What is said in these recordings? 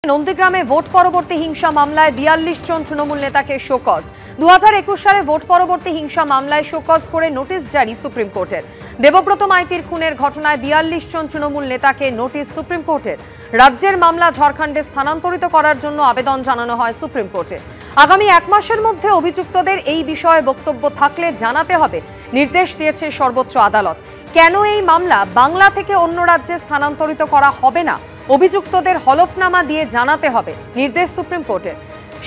নন্দীগ্রামে ভোট পরবর্তী হিংসা মামলায় ৪২ জন তৃণমূল নেতাকে শোকজ। ২০২১ সালে ভোট পরবর্তী হিংসা মামলায় শোকজ করে নোটিশ জারি সুপ্রিম কোর্টের। দেবব্রত মাইতির খুনের ঘটনায় ৪২ জন তৃণমূল নেতাকে নোটিশ সুপ্রিম কোর্টের। রাজ্যের মামলা ঝাড়খণ্ডে স্থানান্তরিত করার জন্য আবেদন জানানো হয় সুপ্রিম কোর্টে। আগামী ১ মাসের মধ্যে অভিযুক্তদের এই বিষয়ে বক্তব্য থাকলে জানাতে হবে নির্দেশ দিয়েছে সর্বোচ্চ আদালত। কেন এই মামলা বাংলা থেকে অন্য রাজ্যে স্থানান্তরিত করা হবে না, অভিযুক্তদের হলফনামা দিয়ে জানাতে হবে নির্দেশ সুপ্রিম কোর্টের।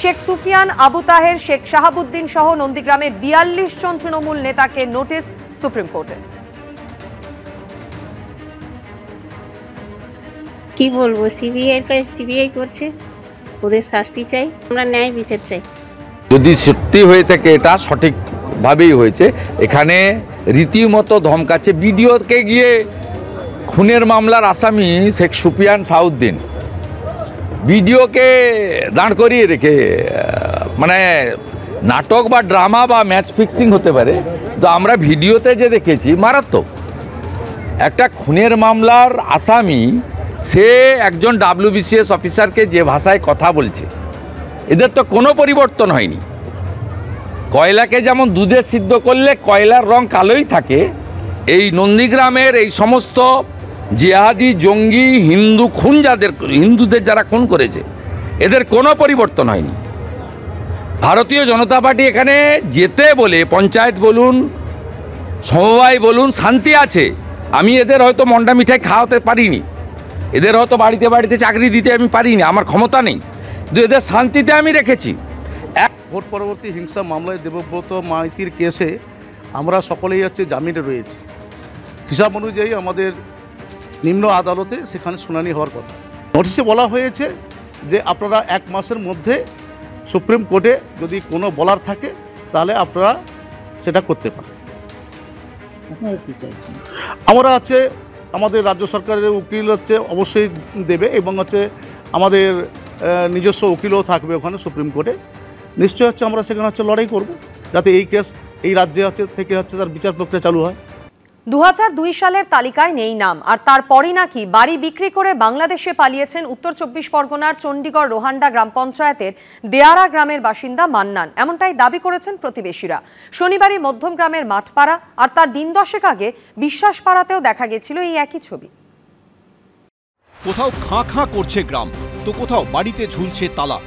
শেখ সুফিয়ান, আবু তাহের, শেখ শাহাবুদ্দিন সহ নন্দীগ্রামের ৪২ জন তৃণমূল নেতাকে নোটিশ সুপ্রিম কোর্টের। কি বলবো, সিবিআই করছে, ওদের শাস্তি চাই, আমরা ন্যায় বিচার চাই। যদি সত্যি হয়ে থাকে এটা সঠিকভাবেই হয়েছে, এখানে রীতিমতো ধমকাচ্ছে। বিডিওকে গিয়ে খুনের মামলার আসামি শেখ সুফিয়ান শাহাবুদ্দিন বিডিওকে দাঁড় করিয়ে রেখে, মানে নাটক বা ড্রামা বা ম্যাচ ফিক্সিং হতে পারে, তো আমরা ভিডিওতে যে দেখেছি মারাত্মক। একটা খুনের মামলার আসামি সে একজন WBCS অফিসারকে যে ভাষায় কথা বলছে, এদের তো কোনো পরিবর্তন হয়নি। কয়লাকে যেমন দুধে সিদ্ধ করলে কয়লার রং কালোই থাকে, এই নন্দীগ্রামের এই সমস্ত জিহাদি জঙ্গি হিন্দুদের যারা খুন করেছে, এদের কোনো পরিবর্তন হয়নি। ভারতীয় জনতা পার্টি এখানে যেতে বলে, পঞ্চায়েত বলুন, সমবায় বলুন, শান্তি আছে। আমি এদের হয়তো মন্ডা মিঠাই খাওয়াতে পারিনি, এদের হয়তো বাড়িতে বাড়িতে চাকরি দিতে আমি পারিনি, আমার ক্ষমতা নেই, কিন্তু এদের শান্তিতে আমি রেখেছি। ভোট পরবর্তী হিংসা মামলায় দেবব্রত মাইতির কেসে আমরা সকলেই জামিনে রয়েছি। হিসাব অনুযায়ী আমাদের নিম্ন আদালতে সেখানে শুনানি হওয়ার কথা। নোটিশে বলা হয়েছে যে আপনারা 1 মাসের মধ্যে সুপ্রিম কোর্টে যদি কোনো বলার থাকে তাহলে আপনারা সেটা করতে পারেন। আমরা আমাদের রাজ্য সরকারের উকিল অবশ্যই দেবে, এবং আমাদের নিজস্ব উকিলও থাকবে ওখানে সুপ্রিম কোর্টে। নিশ্চয় আমরা সেখানে লড়াই করব যাতে এই কেস এই রাজ্যে থেকে তার বিচার প্রক্রিয়া চালু হয়। ২০০২ সালের তালিকায় নেই নাম, আর তারপরই নাকি বাড়ি বিক্রি করে বাংলাদেশে পালিয়েছেন উত্তর ২৪ পরগনার চণ্ডীগড় রোহান্ডা গ্রাম পঞ্চায়েতের দেয়ারা গ্রামের বাসিন্দা মান্নান। এমনটাই দাবি করেছেন প্রতিবেশীরা। শনিবারই মধ্যম গ্রামের মাঠপাড়া আর তার দিন 10 আগে বিশ্বাসপাড়াতেও দেখা গেছিল এই একই ছবি। কোথাও খাঁ খাঁ করছে গ্রাম, তো কোথাও বাড়িতে ঝুলছে তালা।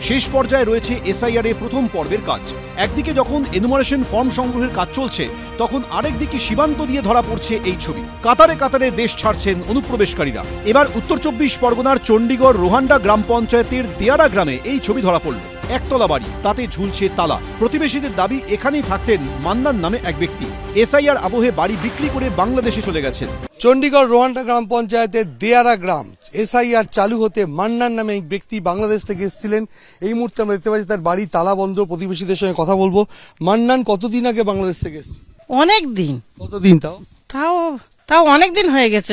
শেষ পর্যায়ে রয়েছে SIR এর প্রথম পর্বের কাজ। একদিকে যখন এনুমারেশন ফর্ম সংগ্রহের কাজ চলছে, তখন আরেকদিকে সীমান্ত দিয়ে ধরা পড়ছে এই ছবি। কাতারে কাতারে দেশ ছাড়ছেন অনুপ্রবেশকারীরা। এবার উত্তর ২৪ পরগনার চণ্ডীগড় রোহান্ডা গ্রাম পঞ্চায়েতের দেয়ারা গ্রামে এই ছবি ধরা পড়ল। একতলা বাড়ি, তাতে ঝুলছে তালা। প্রতিবেশীদের দাবি এখানেই থাকতেন মান্নান নামে এক ব্যক্তি। SIR আবহে বাড়ি বিক্রি করে বাংলাদেশে চলে গেছেন। চণ্ডীগড় রোহান্ডা গ্রাম পঞ্চায়েতের দেয়ারা গ্রাম, SIR চালু হতে মান্নান নামে এক ব্যক্তি বাংলাদেশ থেকে এসেছিলেন। এই মুহূর্তে আমরা দেখতে পাচ্ছি তার বাড়ি তালা বন্ধ। প্রতিবেশীদের সঙ্গে কথা বলবো। মান্নান কতদিন আগে বাংলাদেশ থেকে এসেছে? অনেক দিন। কতদিন? তাও অনেক দিন হয়ে গেছে,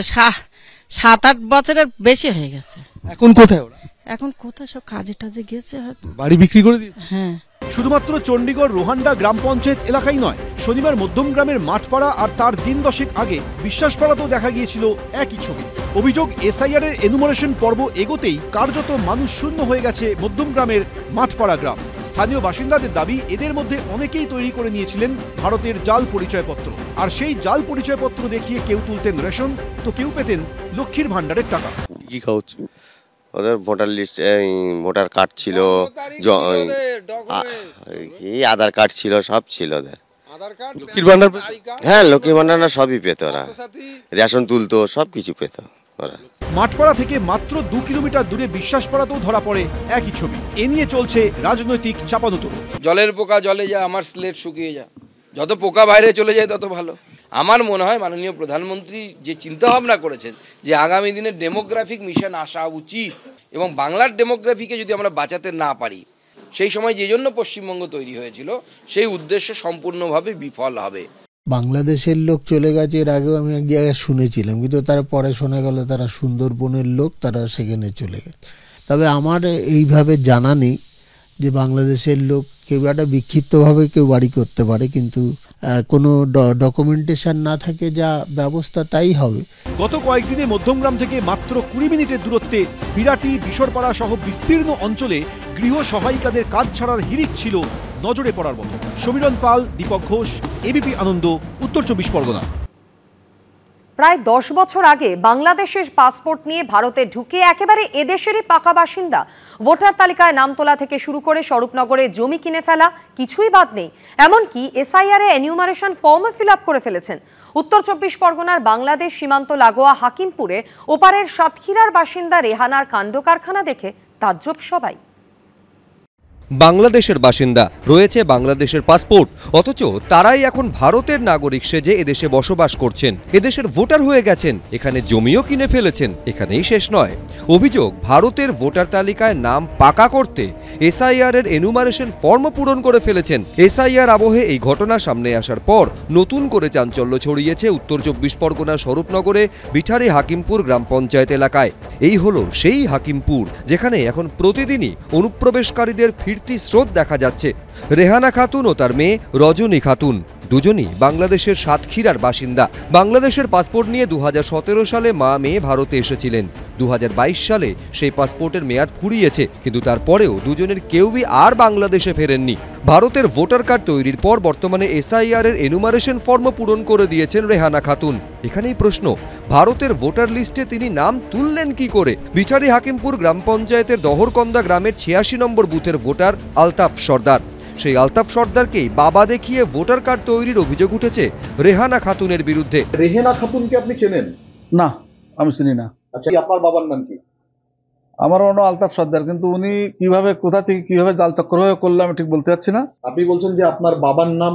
7-8 বছরের বেশি হয়ে গেছে। এখন কোথায় ওরা? এখন কোথায় সব কাজে টাজে গেছে, হয়তো বাড়ি বিক্রি করে দিয়েছে। হ্যাঁ। শুধুমাত্র চণ্ডীগড় রোহান্ডা গ্রাম পঞ্চায়েত এলাকাই নয়, শনিবার মধ্যম গ্রামের মাঠপাড়া আর তার দিন 10 আগে বিশ্বাসপাড়াতেও দেখা গিয়েছিল একই ছবি। অভিযোগ, SIR এর এনুমারেশন পর্ব এগোতেই কার্যত মানুষ শূন্য হয়ে গেছে মধ্যম গ্রামের মাঠপাড়া গ্রাম। স্থানীয় বাসিন্দাদের দাবি, এদের মধ্যে অনেকেই তৈরি করে নিয়েছিলেন ভারতের জাল পরিচয়পত্র, আর সেই জাল পরিচয়পত্র দেখিয়ে কেউ তুলতেন রেশন, তো কেউ পেতেন লক্ষ্মীর ভান্ডারের টাকা। কি খাওয়াচ্ছে ওদের? ভোটার লিস্ট, ভোটার কার্ড ছিল, আধার কার্ড ছিল, সব ছিল ওদের। লক্ষ্মীর ভান্ডার? হ্যাঁ, লক্ষ্মীর ভান্ডার সবই পেত ওরা, রেশন তুলতো, সবকিছু পেত ওরা। মাঠপাড়া থেকে মাত্র 2 কিলোমিটার দূরে বিশ্বাসপাড়াতেও ধরা পড়ে একই ছবি। এ নিয়ে চলছে রাজনৈতিক চাপানুতোর। জলের পোকা জলে যা, আমার স্লেট শুকিয়ে যা, যত পোকা বাইরে চলে যায় তত ভালো। আমার মনে হয় মাননীয় প্রধানমন্ত্রী যে চিন্তা ভাবনা করেছেন যে আগামী দিনে ডেমোগ্রাফিক মিশন আসা উচিত, এবং বাংলার ডেমোগ্রাফিকে যদি আমরা বাঁচাতে না পারি, সেই সময় যে জন্য পশ্চিমবঙ্গ তৈরি হয়েছিল, সেই উদ্দেশ্য সম্পূর্ণভাবে বিফল হবে। বাংলাদেশের লোক চলে গেছে, এর আগেও আমি এক জায়গায় শুনেছিলাম, কিন্তু তারা পরে শোনা গেল তারা সুন্দরবনের লোক, তারা সেখানে চলে গেছে। তবে আমার এইভাবে জানা নেই যে বাংলাদেশের লোক কেউ একটা বিক্ষিপ্তভাবে কেউ বাড়ি করতে পারে, কিন্তু কোনো ডকুমেন্টেশন না থাকে, যা ব্যবস্থা তাই হবে। গত কয়েকদিনে মধ্যমগ্রাম থেকে মাত্র 20 মিনিটের দূরত্বে বিরাটি, বিশরপাড়া সহ বিস্তীর্ণ অঞ্চলে গৃহ সহায়িকাদের কাজ ছাড়ার হিড়িক ছিল নজরে পড়ার মতো। সমীরণ পাল, দীপক ঘোষ, এবিপি আনন্দ, উত্তর 24 পরগনা। প্রায় 10 বছর আগে বাংলাদেশের পাসপোর্ট নিয়ে ভারতে ঢুকে একেবারে এদেশেরই পাকা বাসিন্দা, ভোটার তালিকায় নাম তোলা থেকে শুরু করে স্বরূপনগরে জমি কিনে ফেলা কিছুই বাদ নেই। এমনকি এসআইআর এ এনিউমারেশন ফর্মও ফিল আপ করে ফেলেছেন। উত্তর 24 পরগনার বাংলাদেশ সীমান্ত লাগোয়া হাকিমপুরে ওপারের সাতক্ষীরার বাসিন্দা রেহানার কাণ্ড কারখানা দেখে তাজ্জব সবাই। বাংলাদেশের বাসিন্দা, রয়েছে বাংলাদেশের পাসপোর্ট, অথচ তারাই এখন ভারতের নাগরিক সেজে এদেশে বসবাস করছেন, এদেশের ভোটার হয়ে গেছেন, এখানে জমিও কিনে ফেলেছেন। এখানেই শেষ নয়, অভিযোগ ভারতের ভোটার তালিকায় নাম পাকা করতে এসআইআর এর এনুমারেশন ফর্ম পূরণ করে ফেলেছেন। এসআইআর আবহে এই ঘটনা সামনে আসার পর নতুন করে চাঞ্চল্য ছড়িয়েছে উত্তর 24 পরগনার স্বরূপনগরে বিঠারি হাকিমপুর গ্রাম পঞ্চায়েত এলাকায়। এই হলো সেই হাকিমপুর যেখানে এখন প্রতিদিনই অনুপ্রবেশকারীদের ফিরতি স্রোত দেখা যাচ্ছে। রেহানা খাতুন ও তার মেয়ে রজনী খাতুন দুজনই বাংলাদেশের সাতক্ষীরার বাসিন্দা। বাংলাদেশের পাসপোর্ট নিয়ে 2017 সালে মা মেয়ে ভারতে এসেছিলেন। 2022 সালে সেই পাসপোর্টের মেয়াদ ফুরিয়েছে, কিন্তু তারপরেও দুজনের কেউই আর বাংলাদেশে ফেরেননি। ভারতের ভোটার কার্ড তৈরির পর বর্তমানে এসআইআর এর এনুমারেশন ফর্ম পূরণ করে দিয়েছেন রেহানা খাতুন। এখানেই প্রশ্ন, ভারতের ভোটার লিস্টে তিনি নাম তুললেন কি করে? বিঠারি হাকিমপুর গ্রাম পঞ্চায়েতের দহরকন্দা গ্রামের 86 নম্বর বুথের ভোটার আলতাফ সর্দার। সেই আলতাফ সর্দারকেই বাবা দেখিয়ে ভোটার কার্ড তৈরির অভিযোগ উঠেছে রেহানা খাতুনের বিরুদ্ধে। রেহানা খাতুনকে আপনি চেনেন? না, আমি চিনি না। আচ্ছা, আপনার বাবার নাম কি? আমার নাম আলতাফ সর্দার, কিন্তু উনি কিভাবে, কোথা থেকে কিভাবে জাল চক্রভাবে করলো আমি ঠিক বলতে পারছি না। আপনি বলছেন যে আপনার বাবার নাম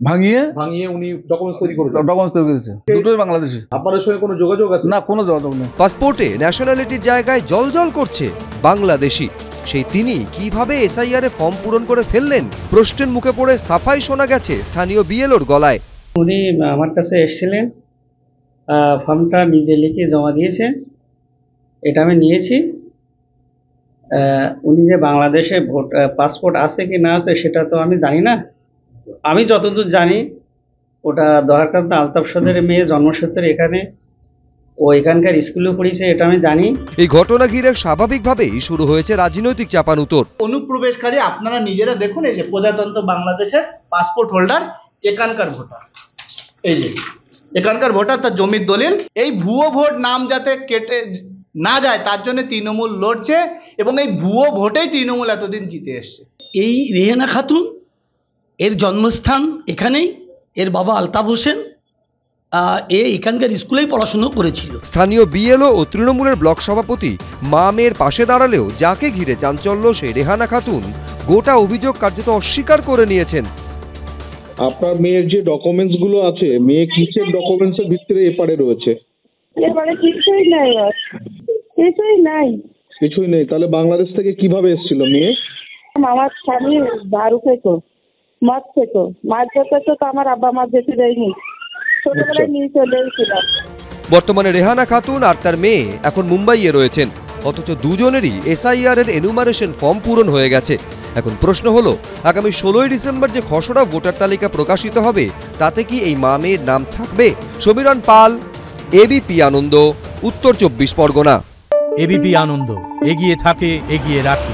ভাঙিয়ে উনি ডকুমেন্টস তৈরি করেছে? ডকুমেন্টস তৈরি করেছে, দুটোই বাংলাদেশি। আপনাদের সঙ্গে কোনো যোগাযোগ আছে? না, কোনো যোগাযোগ নেই। পাসপোর্টে ন্যাশনালিটির জায়গায় জলজল করছে বাংলাদেশি। সেই তিনি কিভাবে এসআইআর এ ফর্ম পূরণ করে ফেললেন? প্রশ্নের মুখে পড়ে সাফাই শোনা গেছে স্থানীয় বিএলওর গলায়। উনি আমার কাছে এসেছিলেন, ফর্মটা নিজে লিখে জমা দিয়েছে, এটা আমি নিয়েছি। উনি যে বাংলাদেশে পাসপোর্ট আছে কি না আছে সেটা তো আমি জানি না। আমি যতদূর জানি ওটা দহরকান্দা আলতাফ সর্দারের মেয়ে, জন্মসূত্রে এখানে, ও এখানকার স্কুলে পড়েছে, এটা আমি জানি। এই ঘটনা ঘিরে স্বাভাবিকভাবেই শুরু হয়েছে রাজনৈতিক চাপানুতোর। অনুপ্রবেশকারী আপনারা নিজেরা দেখুন, এই যে প্রজাতন্ত্র বাংলাদেশের পাসপোর্ট হোল্ডার, এখানকার ভোটার, এই যে এখানকার ভোটার, তার জমির দলিল। এই ভুয়ো ভোট নাম যাতে কেটে না যায় তার জন্য তৃণমূল লড়ছে, এবং এই ভুয়ো ভোটেই তৃণমূল এতদিন জিতে এসছে। এই রেহানা খাতুন, এর জন্মস্থান এখানেই, এর বাবা আলতাফ হোসেন, এখানকার স্কুলেই পড়াশুনো করেছিল। স্থানীয় বিএলও ও তৃণমূলের ব্লক সভাপতি মা মেয়ের পাশে দাঁড়ালেও যাকে ঘিরে চাঞ্চল্য সেই রেহানা খাতুন গোটা অভিযোগ কার্যত অস্বীকার করে নিয়েছেন। আপনার মেয়ের যে ডকুমেন্টস গুলো আছে, মেয়ে কিসের ডকুমেন্টস এর ভিতরে এপারে রয়েছে? এবারে কিছুই নাই, কিছুই নেই। তাহলে বাংলাদেশ থেকে কিভাবে এসেছিল মেয়ে? আমার স্বামী দারু খেতো, মদ খেতো, মাছ যেত, তো আমার আব্বা মাছ যেতে দেয়নি, ছোটবেলায় নিয়ে চলে এসেছিলাম। বর্তমানে রেহানা খাতুন আর তার মেয়ে এখন মুম্বাইয়ে রয়েছেন, অথচ দুজনেরই এসআইআর এর এনুমারেশন ফর্ম পূরণ হয়ে গেছে। এখন প্রশ্ন হলো, আগামী 16 ডিসেম্বর যে খসড়া ভোটার তালিকা প্রকাশিত হবে তাতে কি এই মা মেয়ের নাম থাকবে? সমীরণ পাল, এবিপি আনন্দ, উত্তর 24 পরগনা। এবিপি আনন্দ, এগিয়ে থাকে, এগিয়ে রাখে।